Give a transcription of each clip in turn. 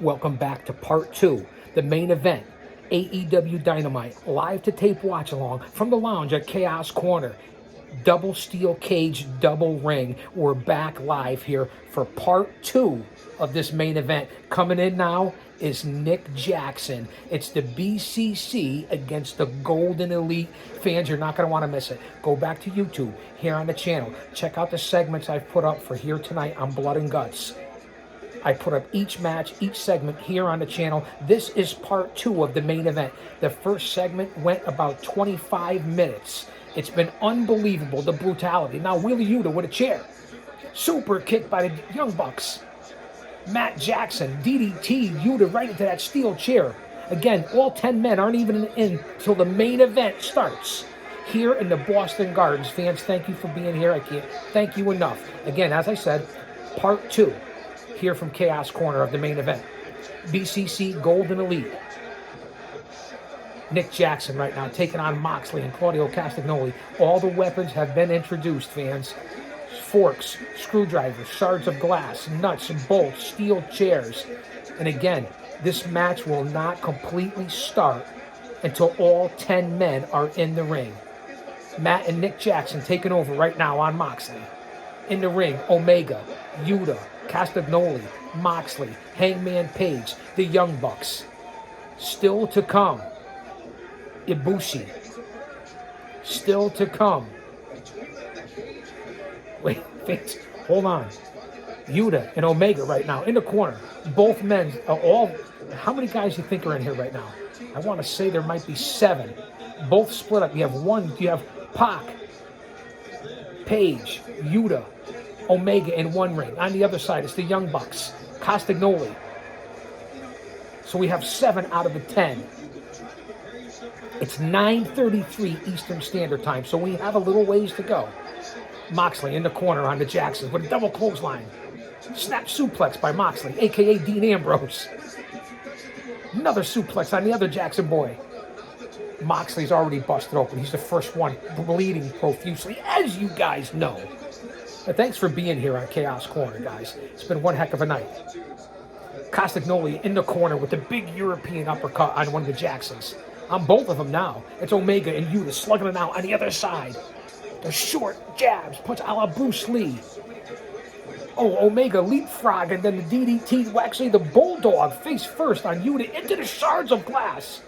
Welcome back to part two, the main event, AEW Dynamite, live to tape watch along from the lounge at Chaos Corner. Double steel cage, double ring. We're back live here for part two of this main event. Coming in now is Nick Jackson. It's the BCC against the Golden Elite. Fans, you're not going to want to miss it. Go back to YouTube here on the channel. Check out the segments I've put up for here tonight on Blood and Guts. I put up each match, each segment here on the channel. This is part two of the main event. The first segment went about 25 minutes. It's been unbelievable, the brutality. Now, Wheeler Yuta with a chair. Super kick by the Young Bucks. Matt Jackson, DDT Yuta right into that steel chair. Again, all 10 men aren't even in until the main event starts. Here in the Boston Gardens. Fans, thank you for being here. I can't thank you enough. Again, as I said, part two. Here from Chaos Corner of the main event. BCC Golden Elite. Nick Jackson right now taking on Moxley and Claudio Castagnoli. All the weapons have been introduced, fans. Forks, screwdrivers, shards of glass, nuts and bolts, steel chairs. And again, this match will not completely start until all 10 men are in the ring. Matt and Nick Jackson taking over right now on Moxley. In the ring, Omega, Yuta, Castagnoli, Moxley, Hangman Page, the Young Bucks. Still to come, Ibushi. Still to come. Wait, fans, hold on. Yuta and Omega right now in the corner. Both men are all. How many guys do you think are in here right now? I want to say there might be 7. Both split up. You have Pac, Page, Yuta, Omega in one ring. On the other side, it's the Young Bucks, Castagnoli. So we have 7 out of the 10. It's 9:33 Eastern Standard Time, so we have a little ways to go. Moxley in the corner on the Jacksons with a double clothesline. Snap suplex by Moxley, a.k.a. Dean Ambrose. Another suplex on the other Jackson boy. Moxley's already busted open. He's the first one bleeding profusely, as you guys know. But thanks for being here on Chaos Corner, guys. It's been one heck of a night. Castagnoli in the corner with the big European uppercut on one of the Jacksons. On both of them now. It's Omega and Yuta slugging it out on the other side. The short jabs, punch a la Bruce Lee. Oh, Omega leapfrog and then the DDT, well, actually the Bulldog face first on Yuta into the shards of glass.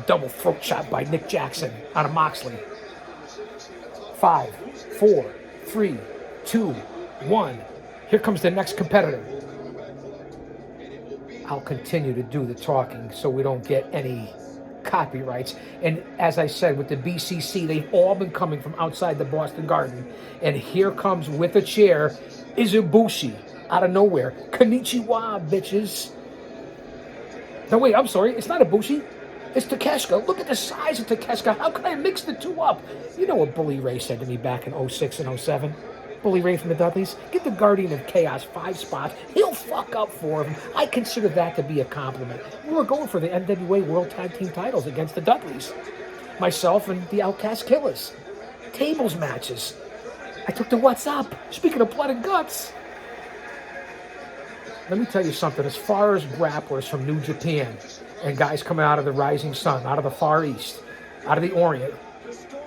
Double throat shot by Nick Jackson out of Moxley. 5, 4, 3, 2, 1. Here comes the next competitor. I'll continue to do the talking so we don't get any copyrights. And as I said, with the BCC, they've all been coming from outside the Boston Garden. And here comes with a chair is Ibushi out of nowhere. Konnichiwa, bitches. No, wait, I'm sorry. It's not Ibushi. It's Takeshita. Look at the size of Takeshita. How can I mix the two up? You know what Bully Ray said to me back in 06 and 07? Bully Ray from the Dudleys. Give the Guardian of Chaos 5 spots. He'll fuck up for him. I consider that to be a compliment. We were going for the NWA World Tag Team titles against the Dudleys. Myself and the Outcast Killers. Tables matches. I took the What's Up. Speaking of blood and guts. Let me tell you something. As far as grapplers from New Japan and guys coming out of the Rising Sun, out of the Far East, out of the Orient,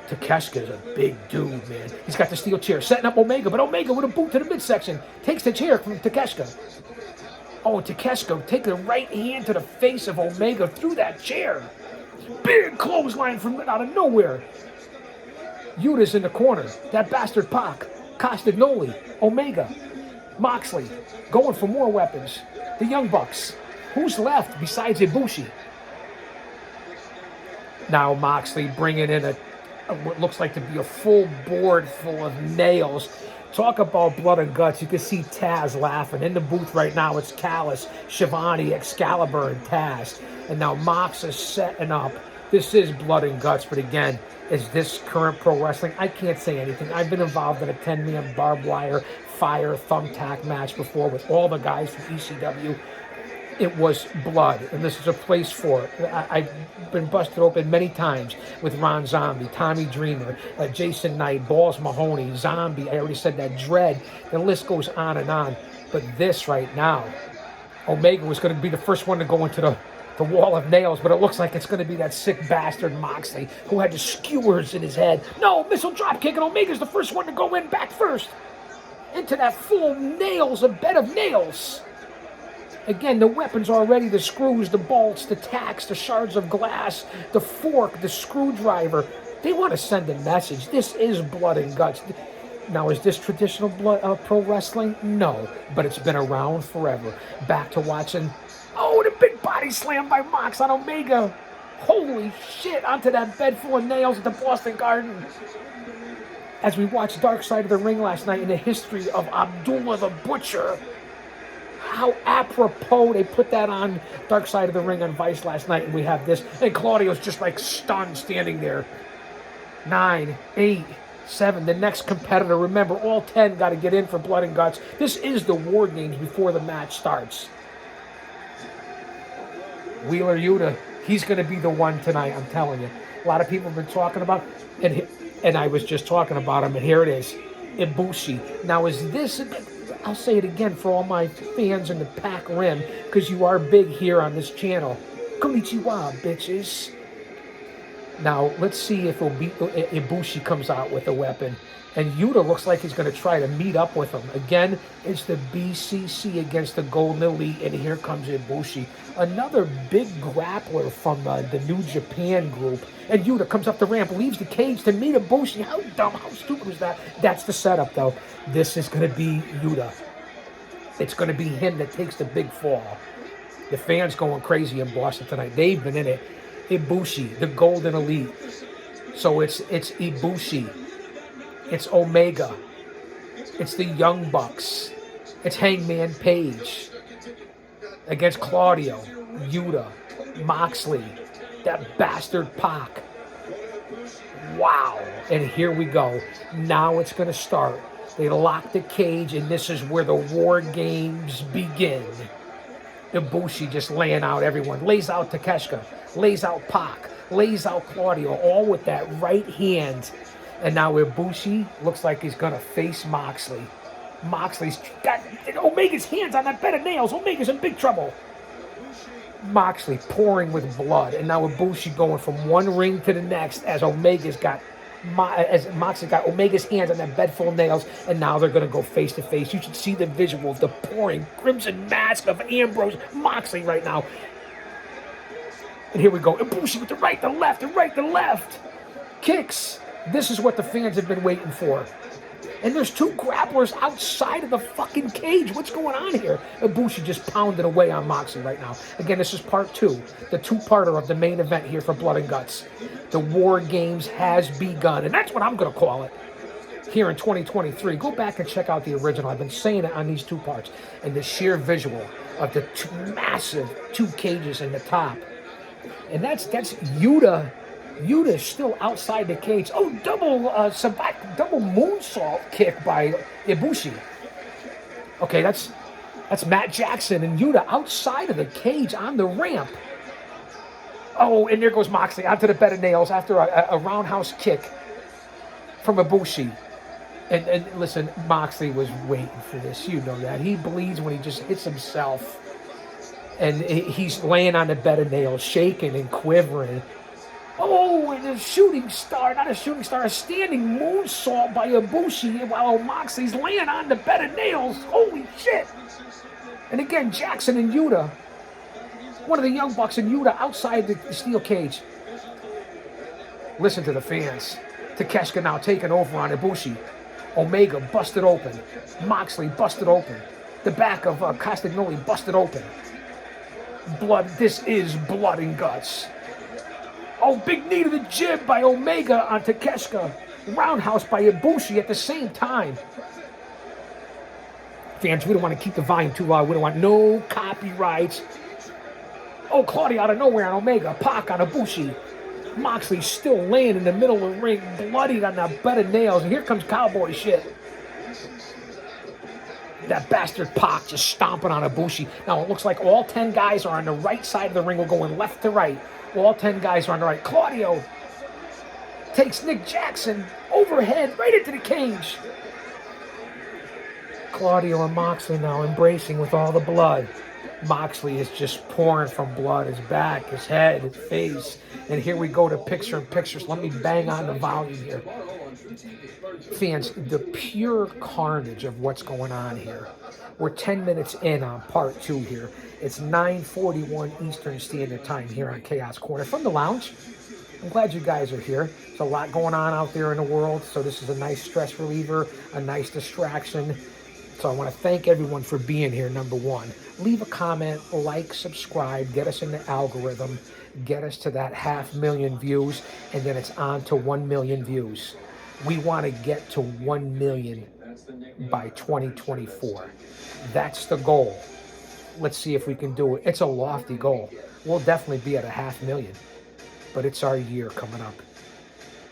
Takeshita's a big dude, man. He's got the steel chair, setting up Omega, but Omega with a boot to the midsection takes the chair from Takeshita. Oh, Takeshita take the right hand to the face of Omega through that chair. Big clothesline from out of nowhere. Yuta's in the corner. That bastard Pac, Castagnoli, Omega, Moxley, going for more weapons. The Young Bucks. Who's left besides Ibushi? Now Moxley bringing in what looks like to be a full board full of nails. Talk about blood and guts. You can see Taz laughing. In the booth right now, it's Callis, Shivani, Excalibur, and Taz. And now Mox is setting up. This is blood and guts, but again, is this current pro wrestling? I can't say anything. I've been involved in a 10-man barbed wire, fire, thumbtack match before with all the guys from ECW. it was blood, and this is a place for it. I've been busted open many times with Ron Zombie, Tommy Dreamer, Jason Knight, Balls Mahoney, Zombie. I already said that, Dread. The list goes on and on. But this right now, Omega was going to be the first one to go into the wall of nails, but it looks like it's going to be that sick bastard Moxley who had the skewers in his head. No, missile drop kick, and Omega's the first one to go in back first into that full nails, a bed of nails. Again, the weapons are already the screws, the bolts, the tacks, the shards of glass, the fork, the screwdriver. They want to send a message. This is blood and guts. Now, is this traditional pro wrestling? No, but it's been around forever. Back to watching, oh, the big body slam by Mox on Omega. Holy shit, onto that bed full of nails at the Boston Garden. As we watched Dark Side of the Ring last night in the history of Abdullah the Butcher, how apropos they put that on Dark Side of the Ring on Vice last night, and we have this, and Claudio's just like stunned standing there. 9, 8, 7, the next competitor. Remember, all 10 got to get in for blood and guts. This is the War Games before the match starts. Wheeler Yuta, he's going to be the one tonight, I'm telling you. A lot of people have been talking about, and I was just talking about him, and here it is, Ibushi. Now, is this, I'll say it again for all my fans in the Pac Rim, because you are big here on this channel. Konnichiwa, bitches. Now, let's see if Ibushi comes out with a weapon. And Yuta looks like he's going to try to meet up with him. Again, it's the BCC against the Golden Elite, and here comes Ibushi. Another big grappler from the New Japan group. And Yuta comes up the ramp, leaves the cage to meet Ibushi. How dumb, how stupid was that? That's the setup, though. This is going to be Yuta. It's going to be him that takes the big fall. The fans going crazy in Boston tonight. They've been in it. Ibushi, the Golden Elite. So it's Ibushi. It's Omega. It's the Young Bucks. It's Hangman Page against Claudio, Yuta, Moxley, that bastard Pac. Wow. And here we go. Now it's going to start. They lock the cage, and this is where the War Games begin. Ibushi just laying out everyone. Lays out Takeshita. Lays out Pac. Lays out Claudio. All with that right hand. And now Ibushi looks like he's going to face Moxley. Moxley's got Omega's hands on that bed of nails. Omega's in big trouble. Moxley pouring with blood. And now Ibushi going from one ring to the next as Moxley got Omega's hands on that bed full of nails. And now they're going to go face to face. You should see the visual of the pouring crimson mask of Ambrose Moxley right now. And here we go. Ibushi with the right, the left, and right, the left. Kicks. This is what the fans have been waiting for. And there's two grapplers outside of the fucking cage. What's going on here? Ibushi just pounding away on Moxley right now. Again, this is part 2, the two-parter of the main event here for Blood and Guts. The War Games has begun, and that's what I'm going to call it here in 2023. Go back and check out the original. I've been saying it on these two parts. And the sheer visual of the massive two cages in the top. And that's Yuta. Yuta is still outside the cage. Oh, double moonsault kick by Ibushi. Okay, that's Matt Jackson and Yuta outside of the cage on the ramp. Oh, and there goes Moxley onto the bed of nails after a roundhouse kick from Ibushi. And listen, Moxley was waiting for this. You know that. He bleeds when he just hits himself. And he's laying on the bed of nails, shaking and quivering. Oh, and a shooting star, not a shooting star, a standing moonsault by Ibushi while Moxley's laying on the bed of nails. Holy shit. And again, Jackson and Yuta, one of the Young Bucks and Yuta outside the steel cage. Listen to the fans. Takeshita now taking over on Ibushi. Omega busted open. Moxley busted open. The back of Castagnoli busted open. Blood, this is Blood and Guts. Oh, big knee to the jib by Omega on Takeshita. Roundhouse by Ibushi at the same time. Fans, we don't want to keep the volume too loud. We don't want no copyrights. Oh, Claudio out of nowhere on Omega. Pac on Ibushi. Moxley still laying in the middle of the ring, bloodied on that bed of nails. And here comes cowboy shit. That bastard Pac just stomping on Ibushi. Now it looks like all 10 guys are on the right side of the ring. We're going left to right. All 10 guys are on the right. Claudio takes Nick Jackson overhead right into the cage. Claudio and Moxley now embracing with all the blood. Moxley is just pouring from blood, his back, his head, his face. And here we go to picture-in-pictures. Let me bang on the volume here. Fans, the pure carnage of what's going on here. We're 10 minutes in on part 2 here. It's 9:41 Eastern Standard Time here on Chaos Corner from the lounge. I'm glad you guys are here. There's a lot going on out there in the world, so this is a nice stress reliever, a nice distraction. So I want to thank everyone for being here, number one. Leave a comment, like, subscribe, get us in the algorithm, get us to that 500,000 views, and then it's on to 1 million views. We want to get to 1 million by 2024. That's the goal. Let's see if we can do it. It's a lofty goal. We'll definitely be at a 500,000, but it's our year coming up.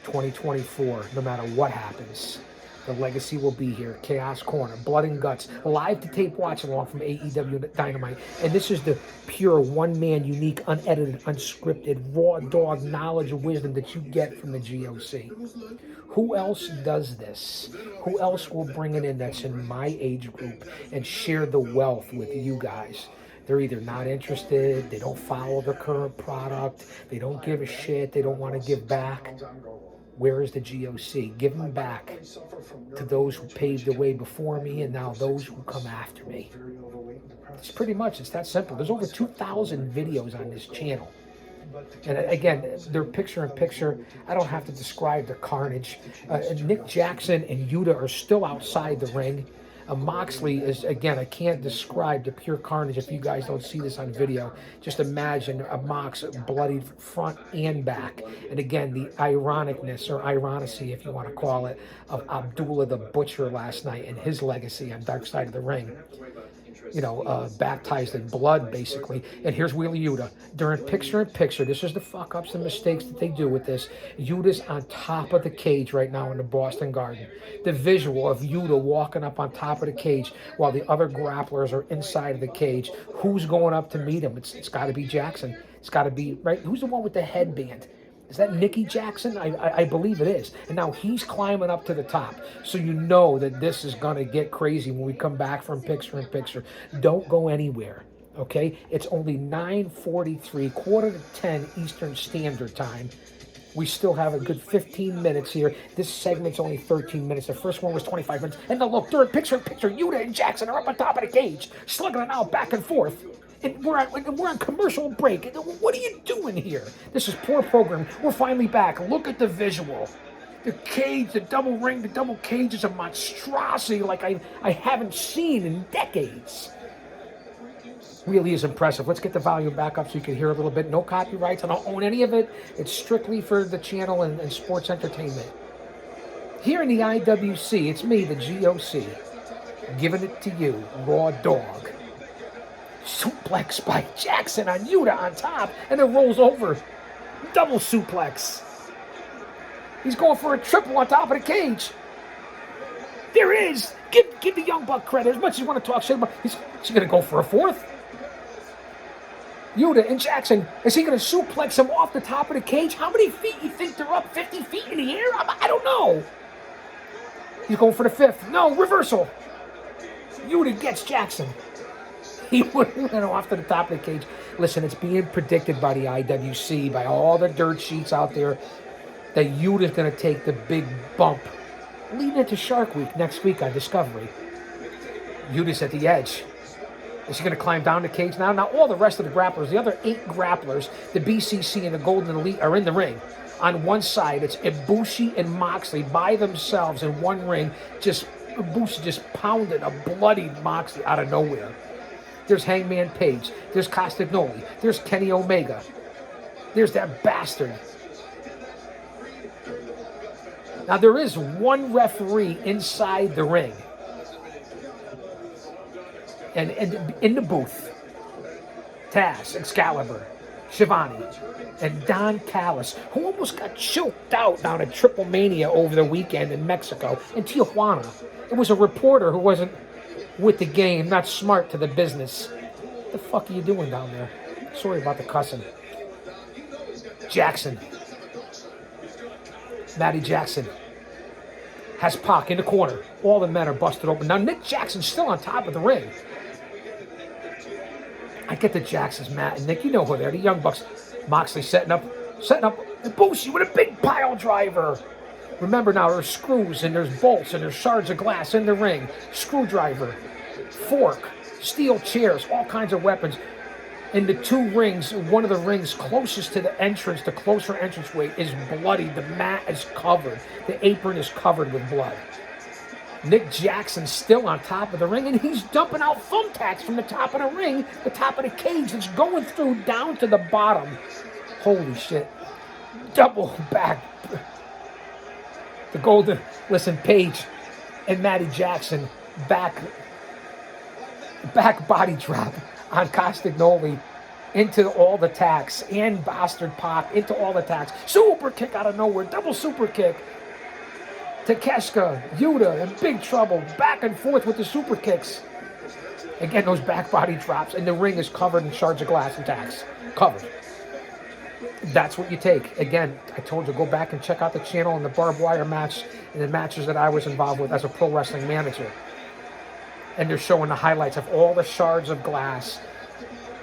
2024, no matter what happens. The legacy will be here. Chaos Corner, Blood and Guts, live to tape watch along from AEW Dynamite. And this is the pure one-man, unique, unedited, unscripted, raw dog knowledge and wisdom that you get from the GOC. Who else does this? Who else will bring it in that's in my age group and share the wealth with you guys? They're either not interested, they don't follow the current product, they don't give a shit, they don't want to give back. Where is the GOC? Give them back to those who paved the way before me and now those who come after me. It's pretty much, it's that simple. There's over 2,000 videos on this channel. And again, they're picture-in-picture. I don't have to describe the carnage. Nick Jackson and Yuta are still outside the ring. Moxley is, again, I can't describe the pure carnage if you guys don't see this on video. Just imagine a Mox bloodied front and back. And again, the ironicness, or ironicy, if you want to call it, of Abdullah the Butcher last night and his legacy on Dark Side of the Ring. You know, baptized in blood, basically. And here's Wheeler Yuta. During picture-in-picture, this is the fuck-ups and mistakes that they do with this. Yuta's on top of the cage right now in the Boston Garden. The visual of Yuta walking up on top of the cage while the other grapplers are inside of the cage. Who's going up to meet him? It's got to be Jackson. It's got to be, right? Who's the one with the headband? Is that Nicky Jackson? I believe it is. And now he's climbing up to the top. So you know that this is going to get crazy when we come back from picture-in-picture. Don't go anywhere, okay? It's only 9:43, quarter to 10 Eastern Standard Time. We still have a good 15 minutes here. This segment's only 13 minutes. The first one was 25 minutes. And now look, during picture-in-picture, Yuta and Jackson are up on top of the cage, slugging it out back and forth. And we're on commercial break. What are you doing here? This is poor programming. We're finally back. Look at the visual. The cage, the double ring, the double cage is a monstrosity like I haven't seen in decades. Really is impressive. Let's get the volume back up so you can hear a little bit. No copyrights. I don't own any of it. It's strictly for the channel and sports entertainment. Here in the IWC, it's me, the GOC, giving it to you, Raw Dog. Suplex by Jackson on Yuta on top, and then rolls over. Double suplex. He's going for a triple on top of the cage. There it is. Give the Young Buck credit as much as you want to talk shit about. Is he going to go for a fourth? Yuta and Jackson, is he going to suplex him off the top of the cage? How many feet you think they're up? 50 feet in the air? I don't know. He's going for the fifth. No, reversal. Yuta gets Jackson. He went off to the top of the cage. Listen, it's being predicted by the IWC, by all the dirt sheets out there, that Yuta's going to take the big bump leading into Shark Week next week on Discovery. Yuta's at the edge. Is he going to climb down the cage now? Now, all the rest of the grapplers, the other 8 grapplers, the BCC and the Golden Elite are in the ring. On one side, it's Ibushi and Moxley by themselves in one ring. Ibushi just pounded a bloodied Moxley out of nowhere. There's Hangman Page. There's Castagnoli. There's Kenny Omega. There's that bastard. Now, there is one referee inside the ring. And in the booth, Taz, Excalibur, Shivani, and Don Callis, who almost got choked out down at Triple Mania over the weekend in Mexico, in Tijuana. It was a reporter who wasn't with the game, not smart to the business. What the fuck are you doing down there? Sorry about the cussing. Jackson. Matty Jackson has Pac in the corner. All the men are busted open. Now Nick Jackson's still on top of the ring. I get the Jacksons, Matt and Nick. You know who they're, the Young Bucks. Moxley setting up Ibushi with a big pile driver. Remember now, there's screws and there's bolts and there's shards of glass in the ring. Screwdriver, fork, steel chairs, all kinds of weapons. In the two rings, one of the rings closest to the entrance, the closer entranceway, is bloody. The mat is covered. The apron is covered with blood. Nick Jackson's still on top of the ring, and he's dumping out thumbtacks from the top of the ring, the top of the cage. It's going through down to the bottom. Holy shit. Double back. The golden, listen, Paige and Matty Jackson back body drop on Castagnoli into all the tacks, and Bastard Pac into all the tacks. Super kick out of nowhere, double super kick. Takeshita, Yuta in big trouble, back and forth with the super kicks. Again, those back body drops, and the ring is covered in shards of glass and tacks. Covered. That's what you take. Again, I told you, go back and check out the channel and the barbed wire match and the matches that I was involved with as a pro wrestling manager. And they're showing the highlights of all the shards of glass.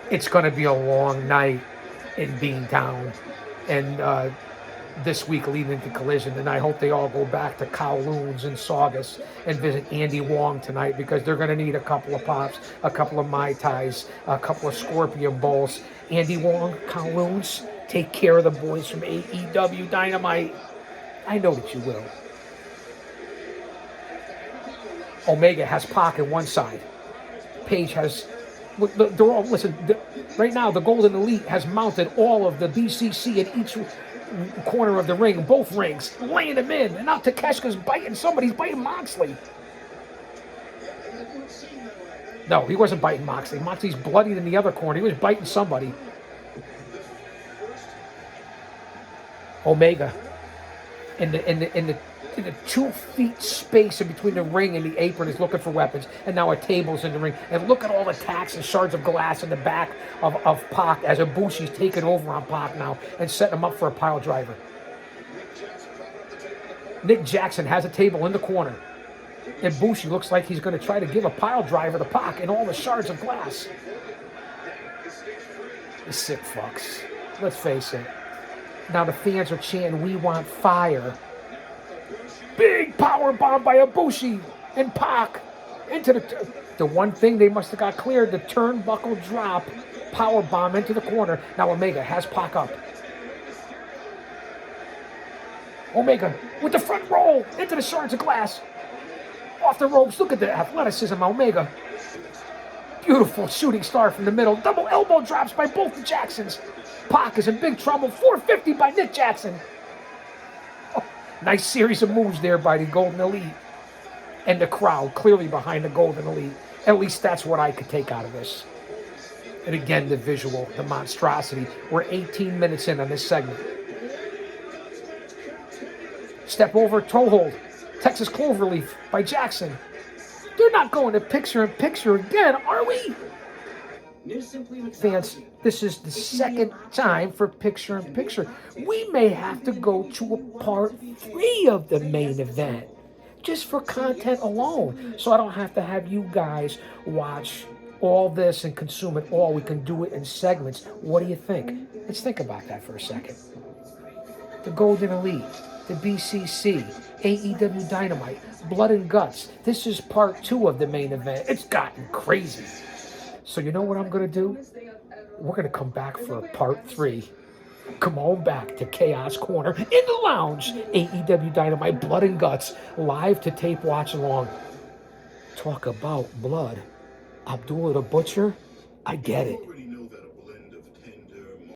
It's going to be a long night in Beantown. And this week leading into Collision. And I hope they all go back to Kowloon's in Saugus and visit Andy Wong tonight, because they're going to need a couple of pops, a couple of Mai Tais, a couple of Scorpion Bowls. Andy Wong, Kowloon's, take care of the boys from AEW Dynamite. I know that you will. Omega has Pac on one side. Paige has... They're all, listen, right now the Golden Elite has mounted all of the BCC in each corner of the ring, both rings, laying them in. And now Takeshita's biting somebody. He's biting Moxley. No, he wasn't biting Moxley. Moxley's bloodied in the other corner. He was biting somebody. Omega in the 2 feet space in between the ring and the apron is looking for weapons, and now a table's in the ring. And look at all the tacks and shards of glass in the back of Pac as Ibushi's taking over on Pac now and setting him up for a pile driver. Nick Jackson has a table in the corner. Ibushi looks like he's going to try to give a pile driver to Pac and all the shards of glass. The sick fucks. Let's face it. Now the fans are chanting, "We want fire." Big power bomb by Ibushi and Pac into the one thing they must have got cleared, the turnbuckle drop, power bomb into the corner. Now Omega has Pac up. Omega with the front roll into the shards of glass. Off the ropes. Look at the athleticism, Omega. Beautiful shooting star from the middle. Double elbow drops by both the Jacksons. Pac is in big trouble. 450 by Nick Jackson. Oh, nice series of moves there by the Golden Elite. And the crowd clearly behind the Golden Elite. At least that's what I could take out of this. And again, the visual, the monstrosity. We're 18 minutes in on this segment. Step over, toe hold. Texas Cloverleaf by Jackson. They're not going to picture-in-picture again, are we? Fans, this is the second time for picture-in-picture. We may have to go to a part 3 of the main event, just for content alone, so I don't have to have you guys watch all this and consume it all. We can do it in segments. What do you think? Let's think about that for a second. The Golden Elite, the BCC, AEW Dynamite, Blood and Guts. This is part 2 of the main event. It's gotten crazy. So you know what I'm going to do? We're going to come back for part 3. Come on back to Chaos Corner in the lounge. AEW Dynamite, Blood and Guts, live to tape watch along. Talk about blood. Abdullah the Butcher, I get it.